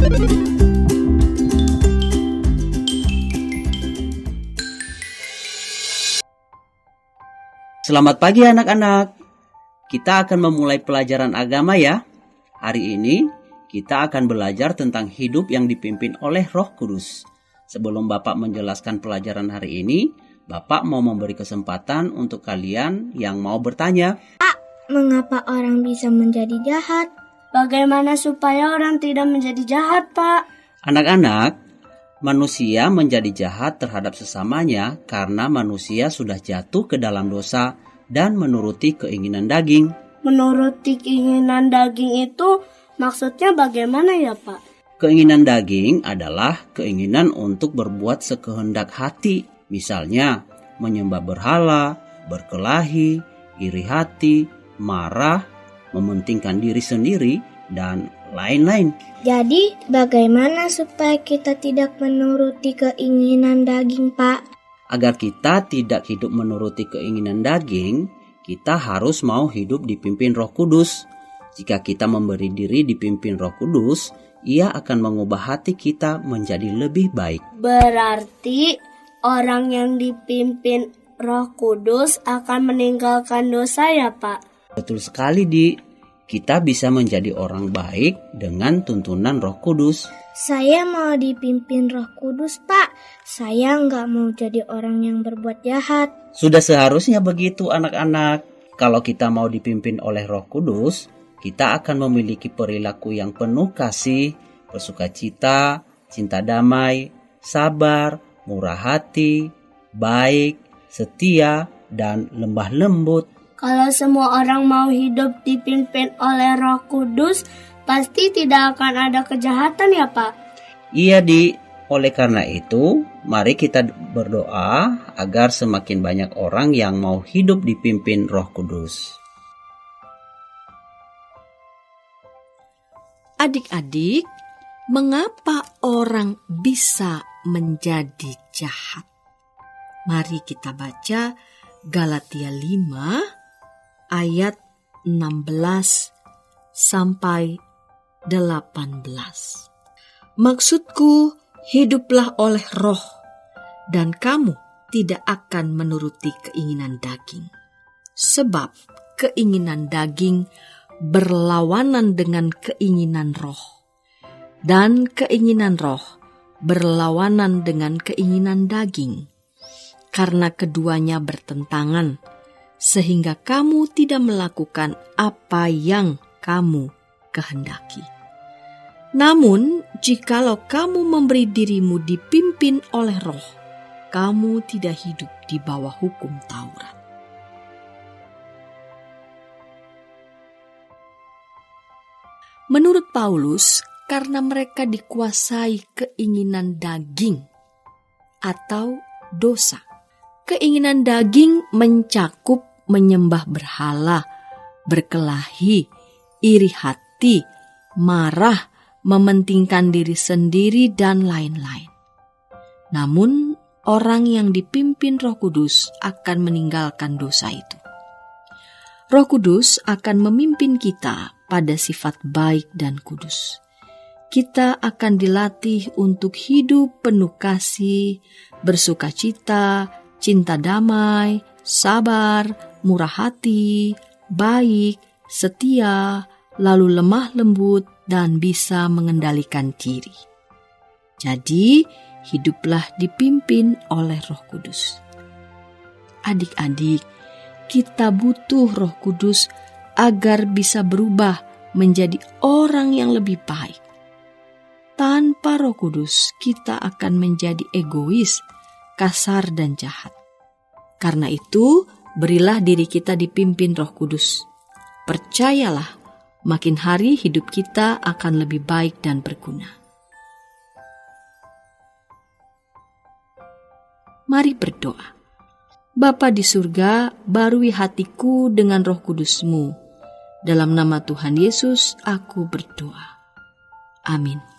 Selamat pagi anak-anak. Kita akan memulai pelajaran agama ya. Hari ini kita akan belajar tentang hidup yang dipimpin oleh Roh Kudus. Sebelum Bapak menjelaskan pelajaran hari ini, Bapak mau memberi kesempatan untuk kalian yang mau bertanya. Pak, mengapa orang bisa menjadi jahat? Bagaimana supaya orang tidak menjadi jahat, Pak? Anak-anak, manusia menjadi jahat terhadap sesamanya karena manusia sudah jatuh ke dalam dosa dan menuruti keinginan daging. Menuruti keinginan daging itu maksudnya bagaimana ya, Pak? Keinginan daging adalah keinginan untuk berbuat sekehendak hati. Misalnya, menyembah berhala, berkelahi, iri hati, marah, mementingkan diri sendiri, dan lain-lain. Jadi, bagaimana supaya kita tidak menuruti keinginan daging, Pak? Agar kita tidak hidup menuruti keinginan daging, kita harus mau hidup dipimpin Roh Kudus. Jika kita memberi diri dipimpin Roh Kudus, Ia akan mengubah hati kita menjadi lebih baik. Berarti orang yang dipimpin Roh Kudus akan meninggalkan dosa ya, Pak? Betul sekali, Di. Kita bisa menjadi orang baik dengan tuntunan Roh Kudus. Saya mau dipimpin Roh Kudus, Pak. Saya nggak mau jadi orang yang berbuat jahat. Sudah seharusnya begitu anak-anak. Kalau kita mau dipimpin oleh Roh Kudus, kita akan memiliki perilaku yang penuh kasih, bersukacita, cinta damai, sabar, murah hati, baik, setia, dan lemah lembut. Kalau semua orang mau hidup dipimpin oleh Roh Kudus, pasti tidak akan ada kejahatan ya, Pak? Iya, Di. Oleh karena itu, mari kita berdoa agar semakin banyak orang yang mau hidup dipimpin Roh Kudus. Adik-adik, mengapa orang bisa menjadi jahat? Mari kita baca Galatia 5 ayat 16 sampai 18. Maksudku, hiduplah oleh roh, dan kamu tidak akan menuruti keinginan daging. Sebab keinginan daging berlawanan dengan keinginan roh, dan keinginan roh berlawanan dengan keinginan daging. Karena keduanya bertentangan, sehingga kamu tidak melakukan apa yang kamu kehendaki. Namun, jikalau kamu memberi dirimu dipimpin oleh roh, kamu tidak hidup di bawah hukum Taurat. Menurut Paulus, karena mereka dikuasai keinginan daging atau dosa. Keinginan daging mencakup menyembah berhala, berkelahi, iri hati, marah, mementingkan diri sendiri, dan lain-lain. Namun, orang yang dipimpin Roh Kudus akan meninggalkan dosa itu. Roh Kudus akan memimpin kita pada sifat baik dan kudus. Kita akan dilatih untuk hidup penuh kasih, bersukacita, cinta damai, sabar, murah hati, baik, setia, lalu lemah lembut, dan bisa mengendalikan diri. Jadi, hiduplah dipimpin oleh Roh Kudus. Adik-adik, kita butuh Roh Kudus agar bisa berubah menjadi orang yang lebih baik. Tanpa Roh Kudus, kita akan menjadi egois, kasar, dan jahat. Karena itu, berilah diri kita dipimpin Roh Kudus. Percayalah, makin hari hidup kita akan lebih baik dan berguna. Mari berdoa. Bapa di surga, barui hatiku dengan Roh Kudus-Mu. Dalam nama Tuhan Yesus, aku berdoa. Amin.